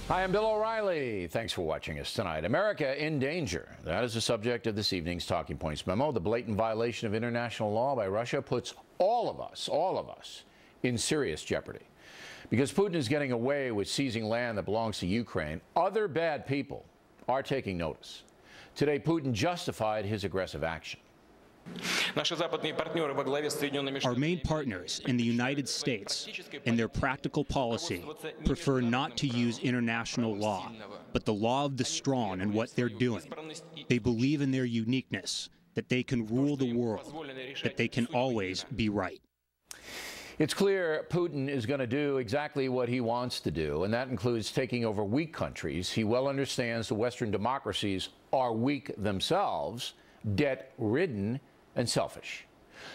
Hi, I'm Bill O'Reilly. Thanks for watching us tonight. America in danger. That is the subject of this evening's Talking Points memo. The blatant violation of international law by Russia puts all of us, in serious jeopardy. Because Putin is getting away with seizing land that belongs to Ukraine, other bad people are taking notice. Today, Putin justified his aggressive action. Our main partners in the United States, in their practical policy, prefer not to use international law, but the law of the strong and what they're doing. They believe in their uniqueness, that they can rule the world, that they can always be right. It's clear Putin is going to do exactly what he wants to do, and that includes taking over weak countries. He well understands the Western democracies are weak themselves, debt-ridden, and selfish.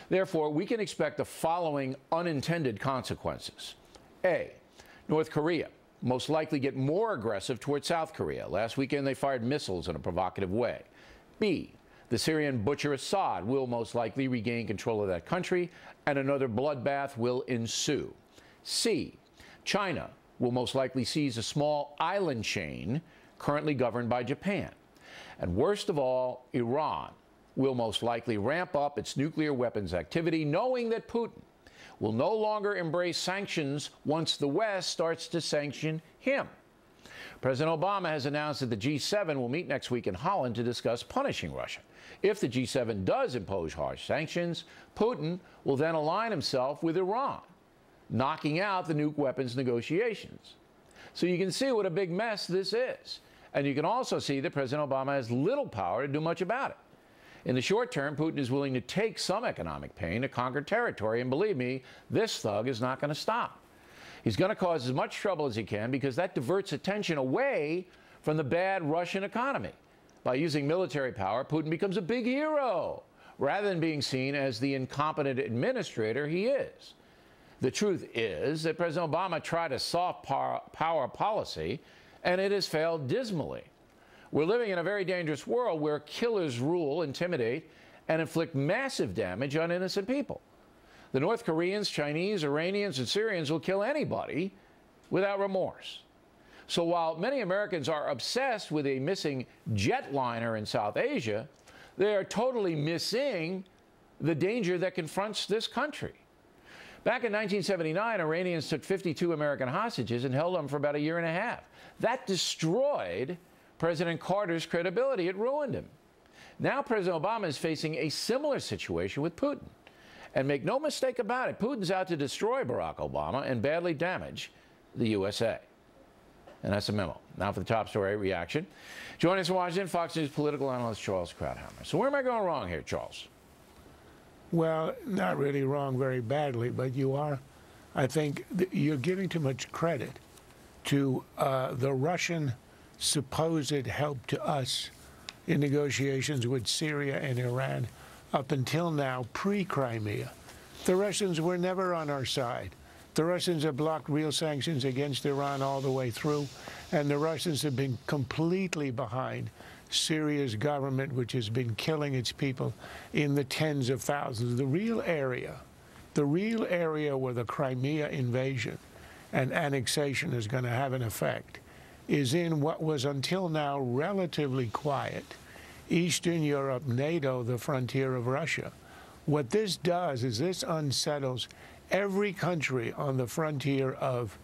Therefore, we can expect the following unintended consequences. A, North Korea most likely get more aggressive towards South Korea. Last weekend, they fired missiles in a provocative way. B, the Syrian butcher Assad will most likely regain control of that country, and another bloodbath will ensue. C, China will most likely seize a small island chain currently governed by Japan. And worst of all, Iran will most likely ramp up its nuclear weapons activity, knowing that Putin will no longer embrace sanctions once the West starts to sanction him. President Obama has announced that the G7 will meet next week in Holland to discuss punishing Russia. If the G7 does impose harsh sanctions, Putin will then align himself with Iran, knocking out the nuke weapons negotiations. So you can see what a big mess this is. And you can also see that President Obama has little power to do much about it. In the short term, Putin is willing to take some economic pain to conquer territory, and believe me, this thug is not going to stop. He's going to cause as much trouble as he can because that diverts attention away from the bad Russian economy. By using military power, Putin becomes a big hero, rather than being seen as the incompetent administrator he is. The truth is that President Obama tried a soft power policy, and it has failed dismally. We're living in a very dangerous world where killers rule, intimidate, and inflict massive damage on innocent people. The North Koreans, Chinese, Iranians, and Syrians will kill anybody without remorse. So while many Americans are obsessed with a missing jetliner in South Asia, they are totally missing the danger that confronts this country. Back in 1979, Iranians took 52 American hostages and held them for about a year and a half. That destroyed President Carter's credibility. It ruined him. Now President Obama is facing a similar situation with Putin. And make no mistake about it, Putin's out to destroy Barack Obama and badly damage the USA. And that's a memo. Now for the top story reaction. Joining us in Washington, Fox News political analyst Charles Krauthammer. So where am I going wrong here, Charles? Well, not really wrong very badly, but you are, I think, you're giving too much credit to the Russian supposed help to us in negotiations with Syria and Iran up until now, pre-Crimea. The Russians were never on our side. The Russians have blocked real sanctions against Iran all the way through, and the Russians have been completely behind Syria's government, which has been killing its people in the tens of thousands. The real area where the Crimea invasion and annexation is going to have an effect is in what was until now relatively quiet Eastern Europe, NATO, the frontier of Russia. What this does is this unsettles every country on the frontier of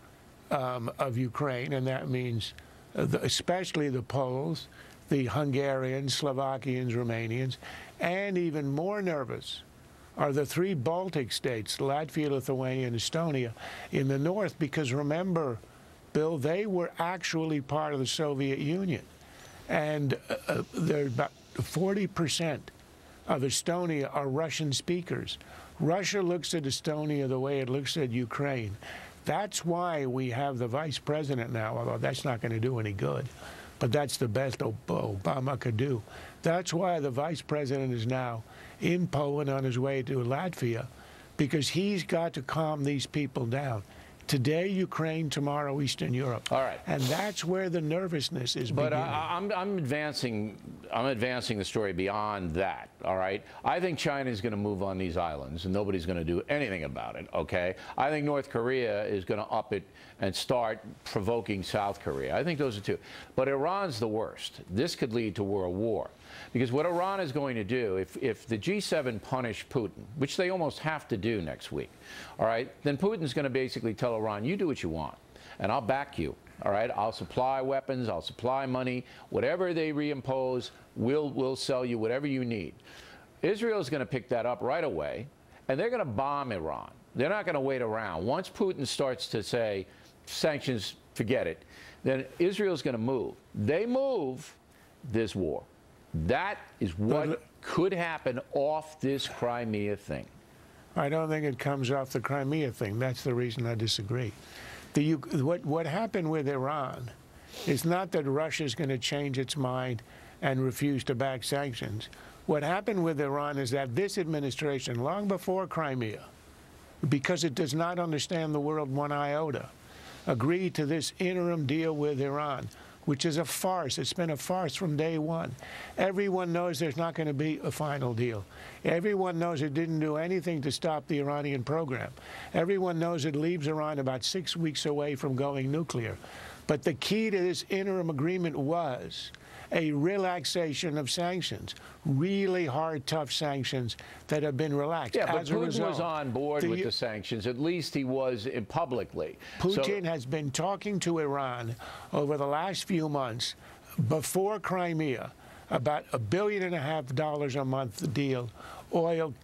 Ukraine, and that means especially the Poles, the Hungarians, Slovakians, Romanians, and even more nervous are the three Baltic states, Latvia, Lithuania, and Estonia, in the north, because remember, Bill, they were actually part of the Soviet Union. And they're about 40% of Estonia are Russian speakers. Russia looks at Estonia the way it looks at Ukraine. That's why we have the vice president now, although that's not going to do any good. But that's the best Obama could do. That's why the vice president is now in Poland on his way to Latvia, because he's got to calm these people down. Today, Ukraine, tomorrow, Eastern Europe. All right. And that's where the nervousness is beginning. But I'm advancing the story beyond that, all right? I think China is going to move on these islands, and nobody's going to do anything about it, okay? I think North Korea is going to up it and start provoking South Korea. I think those are two. But Iran's the worst. This could lead to world war. Because what Iran is going to do, if the G7 punish Putin, which they almost have to do next week, all right, then Putin's going to basically tell Iran, you do what you want, and I'll back you, all right? I'll supply weapons, I'll supply money, whatever they reimpose, we'll sell you whatever you need. Israel's going to pick that up right away, and they're going to bomb Iran. They're not going to wait around. Once Putin starts to say, sanctions, forget it, then Israel's going to move. They move, there's war. That is what could happen off this Crimea thing. I don't think it comes off the Crimea thing. That's the reason I disagree. What happened with Iran is not that Russia's going to change its mind and refuse to back sanctions. What happened with Iran is that this administration, long before Crimea, because it does not understand the world one iota, agreed to this interim deal with Iran, which is a farce. It's been a farce from day one. Everyone knows there's not going to be a final deal. Everyone knows it didn't do anything to stop the Iranian program. Everyone knows it leaves Iran about 6 weeks away from going nuclear. But the key to this interim agreement was a relaxation of sanctions, really hard, tough sanctions that have been relaxed. Yeah, but Putin was on board with the sanctions. At least he was publicly. Putin has been talking to Iran over the last few months, before Crimea, about $1.5 billion a month deal, oil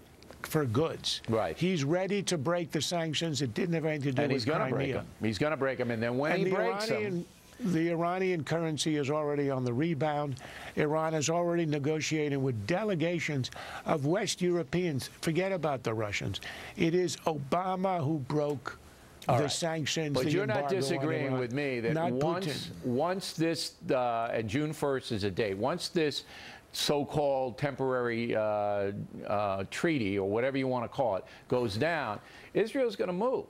for goods. Right. He's ready to break the sanctions. It didn't have anything to do with Crimea. Break them. He's going to break them, and then when he breaks them, the Iranian currency is already on the rebound. Iran is already negotiating with delegations of West Europeans. Forget about the Russians. It is Obama who broke the sanctions. But you're not disagreeing with me that once this, and June 1st is a date, once this so-called temporary treaty, or whatever you want to call it, goes down, Israel's going to move.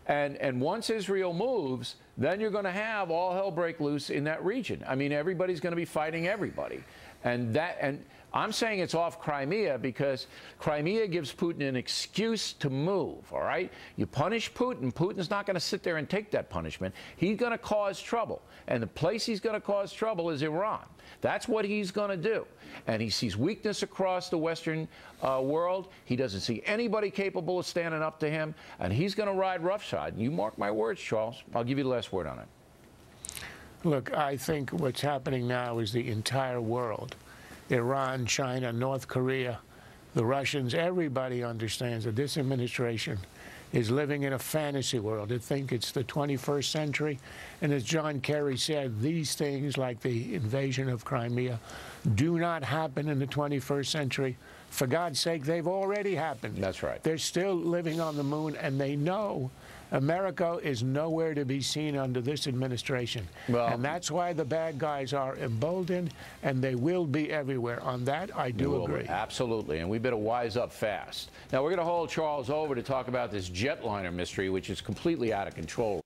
And once Israel moves, then you're going to have all hell break loose in that region. I mean, everybody's going to be fighting everybody. And I'm saying it's off Crimea because Crimea gives Putin an excuse to move, all right? You punish Putin. Putin's not going to sit there and take that punishment. He's going to cause trouble. And the place he's going to cause trouble is Iran. That's what he's going to do. And he sees weakness across the Western world. He doesn't see anybody capable of standing up to him. And he's going to ride roughshod. You mark my words, Charles. I'll give you the last word on it. Look, I think what's happening now is the entire world, Iran, China, North Korea, the Russians, everybody understands that this administration is living in a fantasy world. They think it's the 21st century. And as John Kerry said, these things like the invasion of Crimea do not happen in the 21st century. For God's sake, they've already happened. That's right. They're still living on the moon, and they know America is nowhere to be seen under this administration. Well, and that's why the bad guys are emboldened, and they will be everywhere. On that, I do agree. Absolutely, and we better wise up fast. Now, we're going to hold Charles over to talk about this jetliner mystery, which is completely out of control.